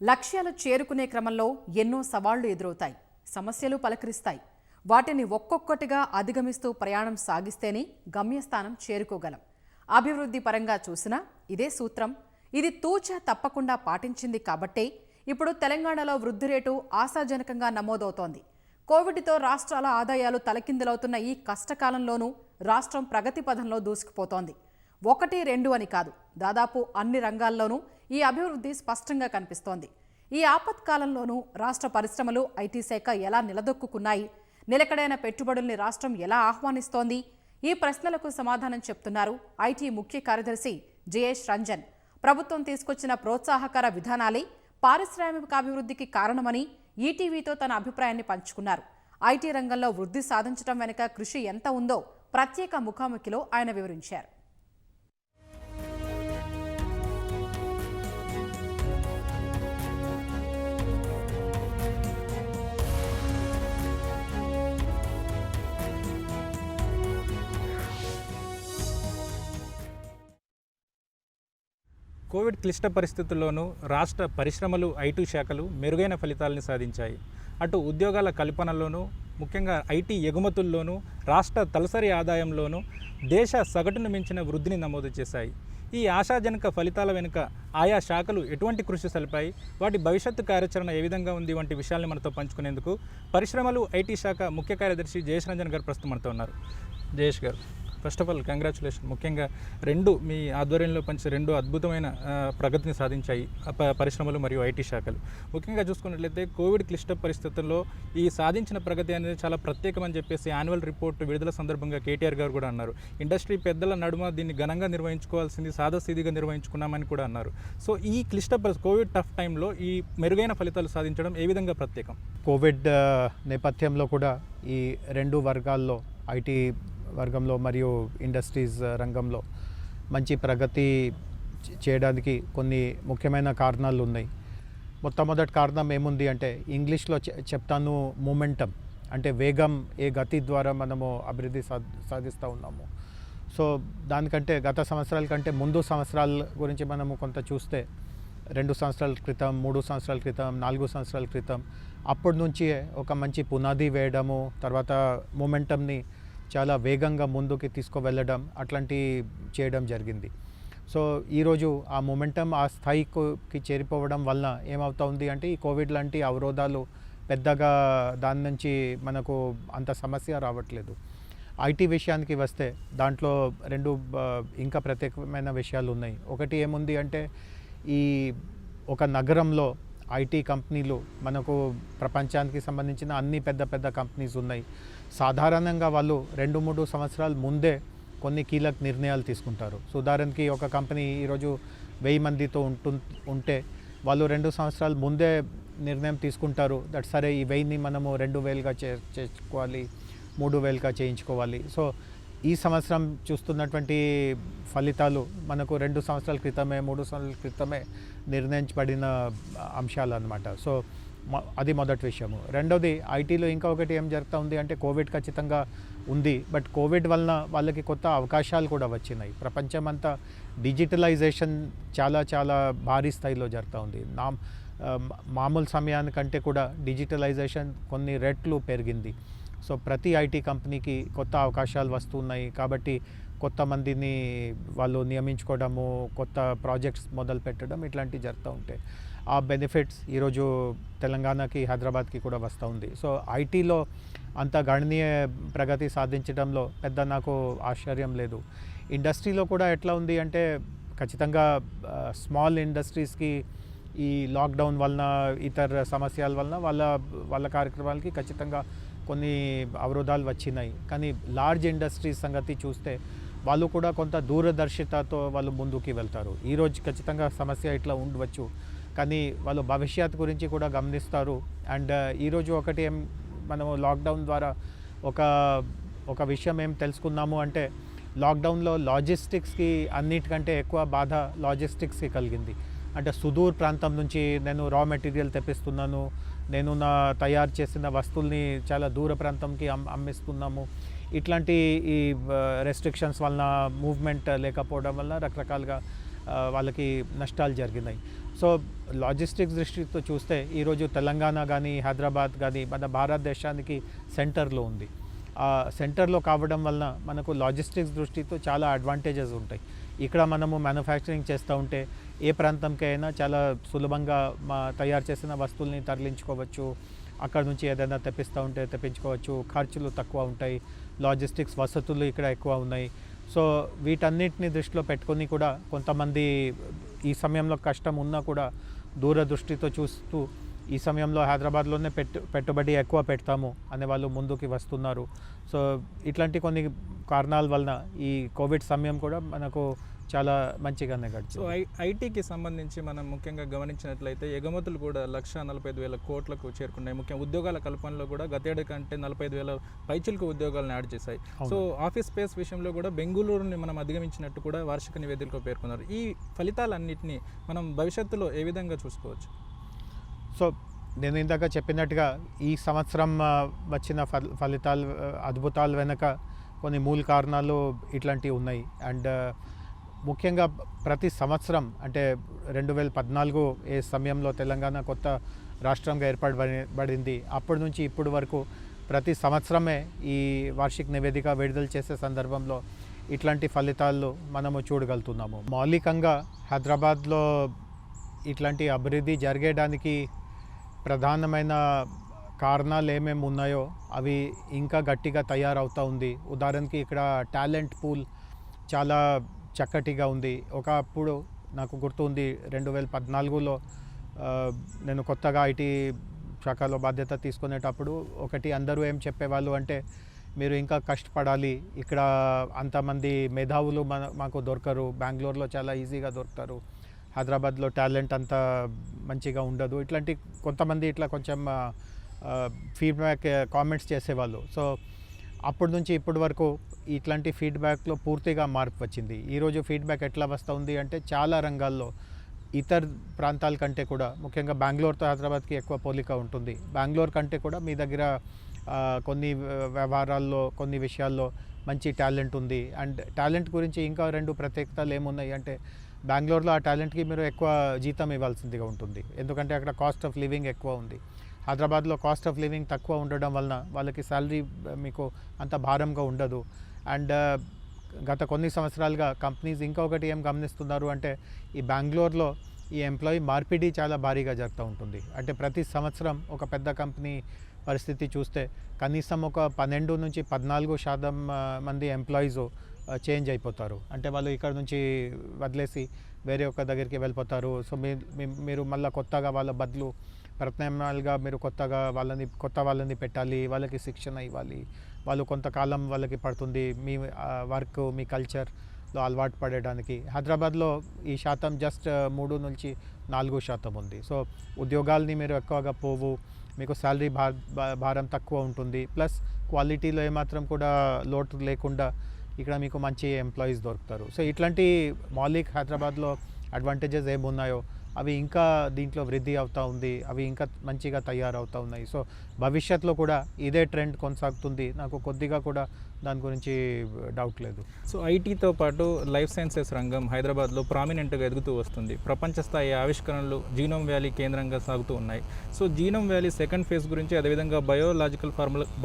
లక్ష్యాలు చేరుకునే క్రమంలో ఎన్నో సవాళ్లు ఎదురవుతాయి, సమస్యలు పలకరిస్తాయి. వాటిని ఒక్కొక్కటిగా అధిగమిస్తూ ప్రయాణం సాగిస్తేనే గమ్యస్థానం చేరుకోగలం. అభివృద్ధి పరంగా చూసినా ఇదే సూత్రం. ఇది తూచా తప్పకుండా పాటించింది కాబట్టే ఇప్పుడు తెలంగాణలో వృద్ధి రేటు ఆశాజనకంగా నమోదవుతోంది. కోవిడ్తో రాష్ట్రాల ఆదాయాలు తలకిందులవుతున్న ఈ కష్టకాలంలోనూ రాష్ట్రం ప్రగతి పథంలో దూసుకుపోతోంది. 1, 2 అని కాదు, దాదాపు అన్ని రంగాల్లోనూ ఈ అభివృద్ధి స్పష్టంగా కనిపిస్తోంది. ఈ ఆపత్కాలంలోనూ రాష్ట్ర పరిశ్రమలు, ఐటీ శాఖ ఎలా నిలదొక్కున్నాయి? నిలకడైన పెట్టుబడుల్ని రాష్ట్రం ఎలా ఆహ్వానిస్తోంది? ఈ ప్రశ్నలకు సమాధానం చెప్తున్నారు ఐటీ ముఖ్య కార్యదర్శి జయేష్ రంజన్. ప్రభుత్వం తీసుకొచ్చిన ప్రోత్సాహకర విధానాలే పారిశ్రామికాభివృద్ధికి కారణమని ఈటీవీతో తన అభిప్రాయాన్ని పంచుకున్నారు. ఐటీ రంగంలో వృద్ధి సాధించడం వెనుక కృషి ఎంత ఉందో ప్రత్యేక ముఖాముఖిలో ఆయన వివరించారు. కోవిడ్ క్లిష్ట పరిస్థితుల్లోనూ రాష్ట్ర పరిశ్రమలు, ఐటీ శాఖలు మెరుగైన ఫలితాలను సాధించాయి. అటు ఉద్యోగాల కల్పనలోనూ, ముఖ్యంగా ఐటీ ఎగుమతుల్లోనూ, రాష్ట్ర తలసరి ఆదాయంలోనూ దేశ సగటును మించిన వృద్ధిని నమోదు చేశాయి. ఈ ఆశాజనక ఫలితాల వెనుక ఆయా శాఖలు ఎటువంటి కృషి సలిపాయి, వాటి భవిష్యత్తు కార్యాచరణ ఏ విధంగా ఉంది వంటి విషయాల్ని మనతో పంచుకునేందుకు పరిశ్రమలు, ఐటీ శాఖ ముఖ్య కార్యదర్శి జయేష్ రంజన్ గారు ప్రస్తుతం మనతో ఉన్నారు. జయేష్ గారు, ఫస్ట్ ఆఫ్ ఆల్ కంగ్రాచులేషన్. ముఖ్యంగా మీ ఆధ్వర్యంలో పనిచే 2 అద్భుతమైన ప్రగతిని సాధించాయి పరిశ్రమలు మరియు ఐటీ శాఖలు. ముఖ్యంగా చూసుకున్నట్లయితే కోవిడ్ క్లిష్ట పరిస్థితుల్లో ఈ సాధించిన ప్రగతి అనేది చాలా ప్రత్యేకమని చెప్పేసి యాన్యువల్ రిపోర్ట్ విడుదల సందర్భంగా కేటీఆర్ గారు కూడా అన్నారు. ఇండస్ట్రీ పెద్దల నడుమ దీన్ని ఘనంగా నిర్వహించుకోవాల్సింది సాదాసీదిగా నిర్వహించుకున్నామని కూడా అన్నారు. సో ఈ క్లిష్ట కోవిడ్ టఫ్ టైంలో ఈ మెరుగైన ఫలితాలు సాధించడం ఏ విధంగా ప్రత్యేకం? కోవిడ్ నేపథ్యంలో కూడా ఈ 2 వర్గాల్లో, ఐటీ వర్గంలో మరియు ఇండస్ట్రీస్ రంగంలో మంచి ప్రగతి చేయడానికి కొన్ని ముఖ్యమైన కారణాలు ఉన్నాయి. మొట్టమొదటి కారణం ఏముంది అంటే, ఇంగ్లీష్లో చెప్తాను, మొమెంటం అంటే వేగం, ఏ గతి ద్వారా మనము అభివృద్ధి సాధిస్తూ ఉన్నాము. సో దానికంటే గత సంవత్సరాల కంటే ముందు సంవత్సరాల గురించి మనము కొంత చూస్తే 2 సంవత్సరాల క్రితం, 3 సంవత్సరాల క్రితం, 4 సంవత్సరాల క్రితం అప్పటి నుంచి ఒక మంచి పునాది వేయడము, తర్వాత మొమెంటంని చాలా వేగంగా ముందుకి తీసుకువెళ్ళడం అట్లాంటి చేయడం జరిగింది. సో ఈరోజు ఆ మొమెంటం ఆ స్థాయికి చేరిపోవడం వలన ఏమవుతుంది అంటే, ఈ కోవిడ్ లాంటి అవరోధాలు పెద్దగా దాని నుంచి మనకు అంత సమస్య రావట్లేదు. ఐటీ విషయానికి వస్తే దాంట్లో 2 ఇంకా ప్రత్యేకమైన విషయాలు ఉన్నాయి. ఒకటి ఏముంది అంటే, ఈ ఒక నగరంలో ఐటీ కంపెనీలు, మనకు ప్రపంచానికి సంబంధించిన అన్ని పెద్ద పెద్ద కంపెనీస్ ఉన్నాయి. సాధారణంగా వాళ్ళు 2-3 సంవత్సరాల ముందే కొన్ని కీలక నిర్ణయాలు తీసుకుంటారు. సో ఉదాహరణకి ఒక కంపెనీ ఈరోజు 1000 మందితో ఉంటే వాళ్ళు 2 సంవత్సరాల ముందే నిర్ణయం తీసుకుంటారు, దట్ సరే ఈ 1000ని మనము 2000గా చేసుకోవాలి, 3000గా చేయించుకోవాలి. సో ఈ సంవత్సరం చూస్తున్నటువంటి ఫలితాలు మనకు 2 సంవత్సరాల క్రితమే, 3 సంవత్సరాల క్రితమే నిర్ణయించబడిన అంశాలు అన్నమాట. సో అది మొదటి విషయము. రెండవది, ఐటీలో ఇంకా ఒకటి ఏం జరుగుతూ ఉంది అంటే, కోవిడ్ ఖచ్చితంగా ఉంది, బట్ కోవిడ్ వలన వాళ్ళకి కొత్త అవకాశాలు కూడా వచ్చినాయి. ప్రపంచం అంతా డిజిటలైజేషన్ చాలా చాలా భారీ స్థాయిలో జరుగుతూ ఉంది. మామూలు సమయానికంటే కూడా డిజిటలైజేషన్ కొన్ని రెట్లు పెరిగింది. సో ప్రతి ఐటీ కంపెనీకి కొత్త అవకాశాలు వస్తున్నాయి. కాబట్టి కొత్త మందిని వాళ్ళు నియమించుకోవడము, కొత్త ప్రాజెక్ట్స్ మొదలు పెట్టడం, ఇట్లాంటివి జరుగుతూ ఉంటాయి. ఆ బెనిఫిట్స్ ఈరోజు తెలంగాణకి, హైదరాబాద్కి కూడా వస్తూ ఉంది. సో ఐటీలో అంత గణనీయ ప్రగతి సాధించడంలో పెద్ద నాకు ఆశ్చర్యం లేదు. ఇండస్ట్రీలో కూడా ఎట్లా ఉంది అంటే, ఖచ్చితంగా స్మాల్ ఇండస్ట్రీస్కి ఈ లాక్డౌన్ వలన, ఇతర సమస్యల వలన వాళ్ళ కార్యక్రమాలకి ఖచ్చితంగా కొన్ని అవరోధాలు వచ్చినాయి. కానీ లార్జ్ ఇండస్ట్రీస్ సంగతి చూస్తే వాళ్ళు కూడా కొంత దూరదర్శితతో వాళ్ళు ముందుకు వెళ్తారు. ఈరోజు ఖచ్చితంగా సమస్య ఇట్లా ఉండవచ్చు, కానీ వాళ్ళు భవిష్యత్తు గురించి కూడా గమనిస్తారు. అండ్ ఈరోజు ఒకటి ఏం మనము లాక్డౌన్ ద్వారా ఒక విషయం ఏం తెలుసుకున్నాము అంటే, లాక్డౌన్లో లాజిస్టిక్స్కి అన్నిటికంటే ఎక్కువ బాధ లాజిస్టిక్స్కి కలిగింది. అంటే సుదూర్ ప్రాంతం నుంచి నేను రా మెటీరియల్ తెప్పిస్తున్నాను, నేను నా తయారు చేసిన వస్తువుల్ని చాలా దూర ప్రాంతంకి అమ్మిస్తున్నాము. ఇట్లాంటి ఈ రెస్ట్రిక్షన్స్ వలన, మూవ్మెంట్ లేకపోవడం వల్ల రకరకాలుగా వాళ్ళకి నష్టాలు జరిగినాయి. సో లాజిస్టిక్స్ దృష్టితో చూస్తే ఈరోజు తెలంగాణ కానీ హైదరాబాద్ కానీ మన భారతదేశానికి సెంటర్లో ఉంది. ఆ సెంటర్లో కావడం వలన మనకు లాజిస్టిక్స్ దృష్టితో చాలా అడ్వాంటేజెస్ ఉంటాయి. ఇక్కడ మనము మ్యానుఫ్యాక్చరింగ్ చేస్తూ ఉంటే ఏ ప్రాంతంకైనా చాలా సులభంగా తయారు చేసిన వస్తువుల్ని తరలించుకోవచ్చు. అక్కడ నుంచి ఏదైనా తెప్పిస్తూ ఉంటే తెప్పించుకోవచ్చు. ఖర్చులు తక్కువ ఉంటాయి. లాజిస్టిక్స్ వసతులు ఇక్కడ ఎక్కువ ఉన్నాయి. సో వీటన్నిటిని దృష్టిలో పెట్టుకొని కూడా కొంతమంది ఈ సమయంలో కష్టం ఉన్నా కూడా దూరదృష్టితో చూస్తూ ఈ సమయంలో హైదరాబాద్లోనే పెట్టుబడి ఎక్కువ పెడతాము అనే వాళ్ళు ముందుకు వస్తున్నారు. సో ఇట్లాంటి కొన్ని కారణాల వలన ఈ కోవిడ్ సమయం కూడా మనకు చాలా మంచిగానే గడిచింది. సో ఐటీకి సంబంధించి మనం ముఖ్యంగా గమనించినట్లయితే ఎగుమతులు కూడా 1,45,000 కోట్లకు చేరుకున్నాయి. ముఖ్యంగా ఉద్యోగాల కల్పనలో కూడా గతేడాది కంటే 45,000 పైచిలకు ఉద్యోగాలను యాడ్ చేశాయి. సో ఆఫీస్ స్పేస్ విషయంలో కూడా బెంగళూరుని మనం అధిగమించినట్టు కూడా వార్షిక నివేదికలో పేర్కొన్నారు. ఈ ఫలితాలన్నింటినీ మనం భవిష్యత్తులో ఏ విధంగా చూసుకోవచ్చు? సో నేను ఇందాక చెప్పినట్టుగా ఈ సంవత్సరం వచ్చిన ఫలితాలు అద్భుతాలు వెనక కొన్ని మూల కారణాలు ఇట్లాంటివి ఉన్నాయి. అండ్ ముఖ్యంగా ప్రతి సంవత్సరం అంటే 2014 ఏ సమయంలో తెలంగాణ కొత్త రాష్ట్రంగా ఏర్పడబడింది అప్పటి నుంచి ఇప్పటి వరకు ప్రతి సంవత్సరమే ఈ వార్షిక నివేదిక విడుదల చేసే సందర్భంలో ఇట్లాంటి ఫలితాలు మనము చూడగలుగుతున్నాము. మౌలికంగా హైదరాబాద్లో ఇట్లాంటి అభివృద్ధి జరిగేయడానికి ప్రధానమైన కారణాలు ఏమేమి ఉన్నాయో అవి ఇంకా గట్టిగా తయారవుతూ ఉంది. ఉదాహరణకి ఇక్కడ టాలెంట్ పూల్ చాలా చక్కటిగా ఉంది. ఒకప్పుడు నాకు గుర్తుంది 2014లో నేను కొత్తగా ఐటీ శాఖలో బాధ్యత తీసుకునేటప్పుడు ఒకటి అందరూ ఏం చెప్పేవాళ్ళు అంటే మీరు ఇంకా కష్టపడాలి, ఇక్కడ అంతమంది మేధావులు మాకు దొరకరు, బెంగళూరులో చాలా ఈజీగా దొరుకుతారు, హైదరాబాద్లో టాలెంట్ అంత మంచిగా ఉండదు, ఇట్లాంటి కొంతమంది ఇట్లా కొంచెం ఫీడ్బ్యాక్ కామెంట్స్ చేసేవాళ్ళు. సో అప్పటి నుంచి ఇప్పటి వరకు ఇట్లాంటి ఫీడ్బ్యాక్లో పూర్తిగా మార్పు వచ్చింది. ఈరోజు ఫీడ్బ్యాక్ ఎట్లా వస్తుంది అంటే చాలా రంగాల్లో ఇతర ప్రాంతాల కంటే కూడా ముఖ్యంగా బెంగళూరుతో హైదరాబాద్కి ఎక్కువ పోలిక ఉంటుంది. బెంగళూరు కంటే కూడా మీ దగ్గర కొన్ని వ్యవహారాల్లో కొన్ని విషయాల్లో మంచి టాలెంట్ ఉంది. అండ్ టాలెంట్ గురించి ఇంకా 2 ప్రత్యేకతలు ఏమున్నాయి అంటే బెంగళూరులో ఆ టాలెంట్కి మీరు ఎక్కువ జీతం ఇవ్వాల్సిందిగా ఉంటుంది, ఎందుకంటే అక్కడ కాస్ట్ ఆఫ్ లివింగ్ ఎక్కువ ఉంది. హైదరాబాద్లో కాస్ట్ ఆఫ్ లివింగ్ తక్కువ ఉండడం వలన వాళ్ళకి శాలరీ మీకు అంత భారంగా ఉండదు. అండ్ గత కొన్ని సంవత్సరాలుగా కంపెనీస్ ఇంకొకటి ఏం గమనిస్తున్నారు అంటే ఈ బెంగళూరులో ఈ ఎంప్లాయీ మార్పిడి చాలా భారీగా జరుగుతూ ఉంటుంది. అంటే ప్రతి సంవత్సరం ఒక పెద్ద కంపెనీ పరిస్థితి చూస్తే కనీసం ఒక 12 నుంచి 14% మంది ఎంప్లాయీస్ చేంజ్ అయిపోతారు. అంటే వాళ్ళు ఇక్కడ నుంచి వదిలేసి వేరే ఒక దగ్గరికి వెళ్ళిపోతారు. సో మీరు మళ్ళీ కొత్తగా వాళ్ళ బదులు ప్రత్యామ్నాయాలుగా మీరు కొత్త వాళ్ళని పెట్టాలి, వాళ్ళకి శిక్షణ ఇవ్వాలి, వాళ్ళు కొంతకాలం వాళ్ళకి పడుతుంది మీ వర్క్ మీ కల్చర్లో అలవాటు పడడానికి. హైదరాబాద్లో ఈ శాతం జస్ట్ 3 నుంచి 4% ఉంది. సో ఉద్యోగాల్ని మీరు ఎక్కువగా పోవు, మీకు శాలరీ భారం తక్కువ ఉంటుంది, ప్లస్ క్వాలిటీలో ఏమాత్రం కూడా లోటు లేకుండా ఇక్కడ మీకు మంచి ఎంప్లాయీస్ దొరుకుతారు. సో ఇట్లాంటి మౌలిక హైదరాబాద్లో అడ్వాంటేజెస్ ఏమున్నాయో అవి ఇంకా దీంట్లో వృద్ధి అవుతూ ఉంది, అవి ఇంకా మంచిగా తయారవుతూ ఉన్నాయి. సో భవిష్యత్తులో కూడా ఇదే ట్రెండ్ కొనసాగుతుంది, నాకు కొద్దిగా కూడా దాని గురించి డౌట్ లేదు. సో ఐటీతో పాటు లైఫ్ సైన్సెస్ రంగం హైదరాబాద్లో ప్రామినెంట్గా ఎదుగుతూ వస్తుంది. ప్రపంచ స్థాయి ఆవిష్కరణలు జీనోమ్ వ్యాలీ కేంద్రంగా సాగుతూ ఉన్నాయి. So genome valley second phase గురించి, అదేవిధంగా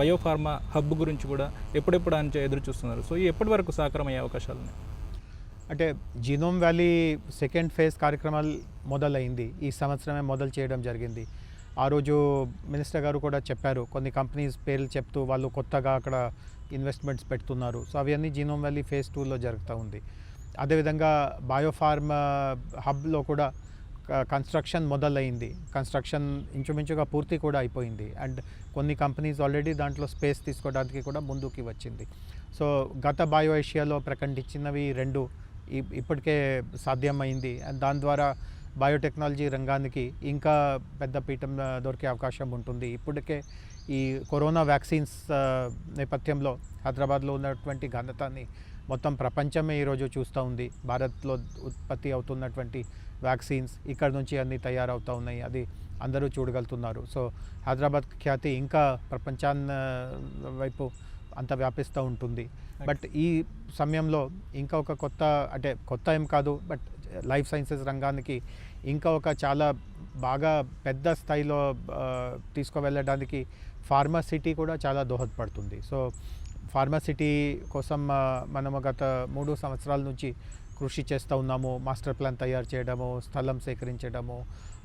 బయోఫార్మా హబ్ గురించి కూడా ఎప్పుడెప్పుడు అని ఎదురు చూస్తున్నారు. సో ఎప్పటి వరకు సాకారమయ్యే అవకాశాలు ఉన్నాయి? అంటే జీనోమ్ వ్యాలీ సెకండ్ ఫేజ్ కార్యక్రమాలు మొదలైంది, ఈ సంవత్సరమే మొదలు చేయడం జరిగింది. ఆ రోజు మినిస్టర్ గారు కూడా చెప్పారు, కొన్ని కంపెనీస్ పేర్లు చెప్తూ వాళ్ళు కొత్తగా అక్కడ ఇన్వెస్ట్మెంట్స్ పెడుతున్నారు. సో అవన్నీ జీనోమ్ వ్యాలీ ఫేజ్ 2లో జరుగుతూ ఉంది. అదేవిధంగా బయోఫార్మ్ హబ్లో కూడా కన్స్ట్రక్షన్ మొదలైంది, కన్స్ట్రక్షన్ ఇంచుమించుగా పూర్తి కూడా అయిపోయింది. అండ్ కొన్ని కంపెనీస్ ఆల్రెడీ దాంట్లో స్పేస్ తీసుకోవడానికి కూడా ముందుకి వచ్చింది. సో గత బయో ఏషియాలో ప్రకటించినవి 2 ఇప్పటికే సాధ్యమైంది. అండ్ దాని ద్వారా బయోటెక్నాలజీ రంగానికి ఇంకా పెద్ద పీఠం దొరికే అవకాశం ఉంటుంది. ఇప్పటికే ఈ కరోనా వ్యాక్సిన్స్ నేపథ్యంలో హైదరాబాద్లో ఉన్నటువంటి ఘనతని మొత్తం ప్రపంచమే ఈరోజు చూస్తూ ఉంది. భారత్లో ఉత్పత్తి అవుతున్నటువంటి వ్యాక్సిన్స్ ఇక్కడ నుంచి అన్నీ తయారవుతూ ఉన్నాయి, అది అందరూ చూడగలుగుతున్నారు. సో హైదరాబాద్ ఖ్యాతి ఇంకా ప్రపంచాన్ని వైపు అంత వ్యాపిస్తూ ఉంటుంది. బట్ ఈ సమయంలో ఇంకా ఒక కొత్త ఏం కాదు, బట్ లైఫ్ సైన్సెస్ రంగానికి ఇంకా ఒక చాలా బాగా పెద్ద స్థాయిలో తీసుకువెళ్ళడానికి ఫార్మాసిటీ కూడా చాలా దోహదపడుతుంది. సో ఫార్మాసిటీ కోసం మనము గత 3 సంవత్సరాల నుంచి కృషి చేస్తూ ఉన్నాము. మాస్టర్ ప్లాన్ తయారు చేయడము, స్థలం సేకరించడము,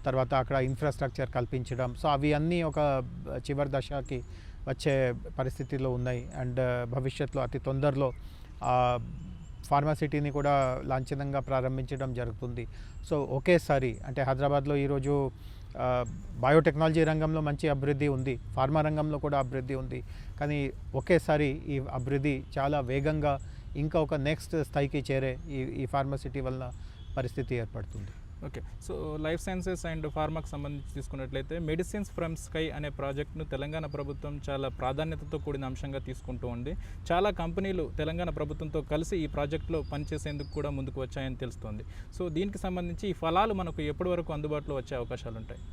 తర్వాత అక్కడ ఇన్ఫ్రాస్ట్రక్చర్ కల్పించడం. సో అవి అన్నీ ఒక చివరి దశకి వచ్చే పరిస్థితిలో ఉన్నాయి. అండ్ భవిష్యత్తులో అతి తొందరలో ఫార్మాసిటీని కూడా లాంఛనంగా ప్రారంభించడం జరుగుతుంది. సో ఒకేసారి అంటే హైదరాబాద్లో ఈరోజు బయోటెక్నాలజీ రంగంలో మంచి అభివృద్ధి ఉంది, ఫార్మా రంగంలో కూడా అభివృద్ధి ఉంది. కానీ ఒకేసారి ఈ అభివృద్ధి చాలా వేగంగా ఇంకా ఒక నెక్స్ట్ స్థాయికి చేరే ఈ ఫార్మాసిటీ వలన పరిస్థితి ఏర్పడుతుంది. Okay, so life sciences and ఫార్మాకి సంబంధించి తీసుకున్నట్లయితే మెడిసిన్స్ ఫ్రమ్ స్కై అనే ప్రాజెక్ట్ను తెలంగాణ ప్రభుత్వం చాలా ప్రాధాన్యతతో కూడిన అంశంగా తీసుకుంటూ ఉంది. చాలా కంపెనీలు తెలంగాణ ప్రభుత్వంతో కలిసి ఈ ప్రాజెక్టులో పనిచేసేందుకు కూడా ముందుకు వచ్చాయని తెలుస్తోంది. సో దీనికి సంబంధించి ఈ ఫలాలు మనకు ఎప్పటి వరకు అందుబాటులో వచ్చే అవకాశాలు ఉంటాయి?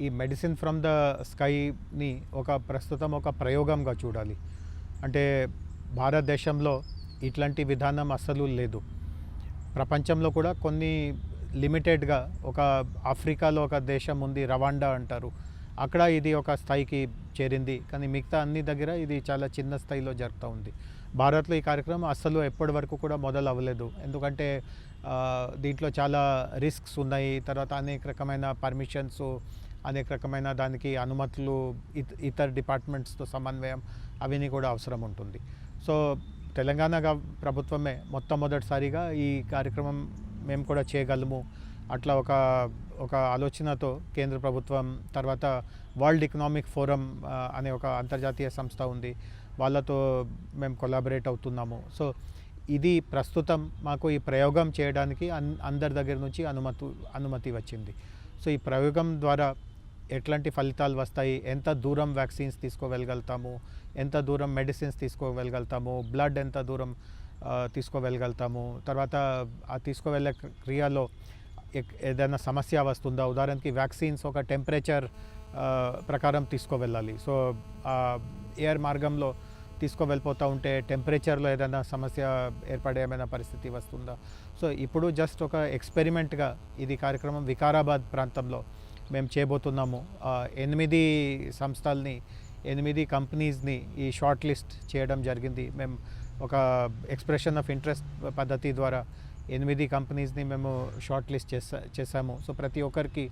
ఈ మెడిసిన్ ఫ్రమ్ ద స్కైని ప్రస్తుతం ఒక ప్రయోగంగా చూడాలి. అంటే భారతదేశంలో ఇట్లాంటి విధానం అస్సలు లేదు. ప్రపంచంలో కూడా కొన్ని లిమిటెడ్గా ఒక ఆఫ్రికాలో ఒక దేశం ఉంది, రవాండా అంటారు, అక్కడ ఇది ఒక స్థాయికి చేరింది. కానీ మిగతా అన్ని దగ్గర ఇది చాలా చిన్న స్థాయిలో జరుగుతూ ఉంది. భారత్లో ఈ కార్యక్రమం అస్సలు ఎప్పటి వరకు కూడా మొదలు అవ్వలేదు. ఎందుకంటే దీంట్లో చాలా రిస్క్స్ ఉన్నాయి. తర్వాత అనేక రకమైన పర్మిషన్స్, అనేక రకమైన దానికి అనుమతులు, ఇతర డిపార్ట్మెంట్స్తో సమన్వయం అవన్నీ కూడా అవసరం ఉంటుంది. సో తెలంగాణ ప్రభుత్వమే మొట్టమొదటిసారిగా ఈ కార్యక్రమం మేము కూడా చేయగలము అట్లా ఒక ఆలోచనతో కేంద్ర ప్రభుత్వం, తర్వాత వరల్డ్ ఎకనామిక్ ఫోరం అనే ఒక అంతర్జాతీయ సంస్థ ఉంది, వాళ్ళతో మేము కొలాబరేట్ అవుతున్నాము. సో ఇది ప్రస్తుతం మాకు ఈ ప్రయోగం చేయడానికి అందరి దగ్గర నుంచి అనుమతి వచ్చింది. సో ఈ ప్రయోగం ద్వారా ఎట్లాంటి ఫలితాలు వస్తాయి, ఎంత దూరం వ్యాక్సిన్స్ తీసుకోగలుగుతాము, ఎంత దూరం మెడిసిన్స్ తీసుకోగలుగుతాము, బ్లడ్ ఎంత దూరం తీసుకోగలుగుతాము, తర్వాత ఆ తీసుకువెళ్ళే క్రియలో ఏదైనా సమస్య వస్తుందా, ఉదాహరణకి వ్యాక్సిన్స్ ఒక టెంపరేచర్ ప్రకారం తీసుకువెళ్ళాలి. సో ఎయిర్ మార్గంలో తీసుకువెళ్ళిపోతూ ఉంటే టెంపరేచర్లో ఏదైనా సమస్య ఏర్పడే ఏమైనా పరిస్థితి వస్తుందా. సో ఇప్పుడు జస్ట్ ఒక ఎక్స్పెరిమెంట్గా ఇది కార్యక్రమం వికారాబాద్ ప్రాంతంలో మేము చేయబోతున్నాము. 8 సంస్థల్ని, 8 కంపెనీస్ని ఈ షార్ట్ లిస్ట్ చేయడం జరిగింది. మేము ఒక ఎక్స్ప్రెషన్ ఆఫ్ ఇంట్రెస్ట్ పద్ధతి ద్వారా 8 కంపెనీస్ని మేము షార్ట్ లిస్ట్ చేసాము. సో ప్రతి ఒక్కరికి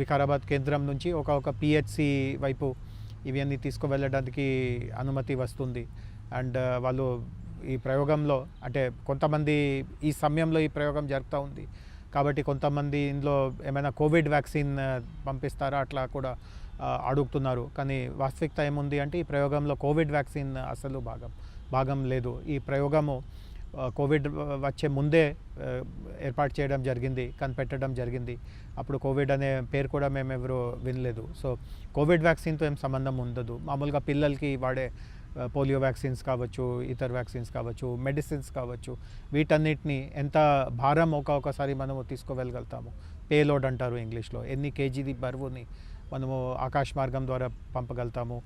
వికారాబాద్ కేంద్రం నుంచి ఒక పిహెచ్సి వైపు ఇవన్నీ తీసుకువెళ్ళడానికి అనుమతి వస్తుంది. అండ్ వాళ్ళు ఈ ప్రయోగంలో అంటే కొంతమంది ఈ సమయంలో ఈ ప్రయోగం జరుగుతూ ఉంది కాబట్టి కొంతమంది ఇందులో ఏమైనా కోవిడ్ వ్యాక్సిన్ పంపిస్తారా అట్లా కూడా అడుగుతున్నారు. కానీ వాస్తవికత ఏముంది అంటే ఈ ప్రయోగంలో కోవిడ్ వ్యాక్సిన్ అసలు భాగం లేదు. ఈ ప్రయోగము కోవిడ్ వచ్చే ముందే ఏర్పాటు చేయడం జరిగింది, కనిపెట్టడం జరిగింది. అప్పుడు కోవిడ్ అనే పేరు కూడా మేము ఎవరు వినలేదు. సో కోవిడ్ వ్యాక్సిన్తో ఏం సంబంధం ఉండదు. మామూలుగా పిల్లలకి వాడే పోలియో వ్యాక్సిన్స్ కావచ్చు, ఇతర వ్యాక్సిన్స్ కావచ్చు, మెడిసిన్స్ కావచ్చు, వీటన్నిటిని ఎంత భారం ఒకసారి మనము తీసుకోగలుగుతాము, పేలోడ్ అంటారు ఇంగ్లీష్లో, ఎన్ని కేజీది బరువుని మనము ఆకాశ మార్గం ద్వారా పంపగలుగుతాము,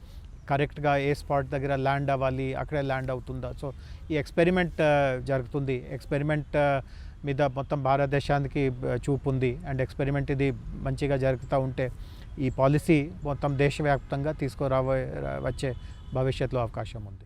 కరెక్ట్గా ఏ స్పాట్ దగ్గర ల్యాండ్ అవ్వాలి అక్కడే ల్యాండ్ అవుతుందా. సో ఈ ఎక్స్పెరిమెంట్ జరుగుతుంది. ఎక్స్పెరిమెంట్ మీద మొత్తం భారతదేశానికి చూపు ఉంది. అండ్ ఎక్స్పెరిమెంట్ ఇది మంచిగా జరుగుతూ ఉంటే ఈ పాలసీ మొత్తం దేశవ్యాప్తంగా వచ్చే భవిష్యత్తులో అవకాశం ఉంది.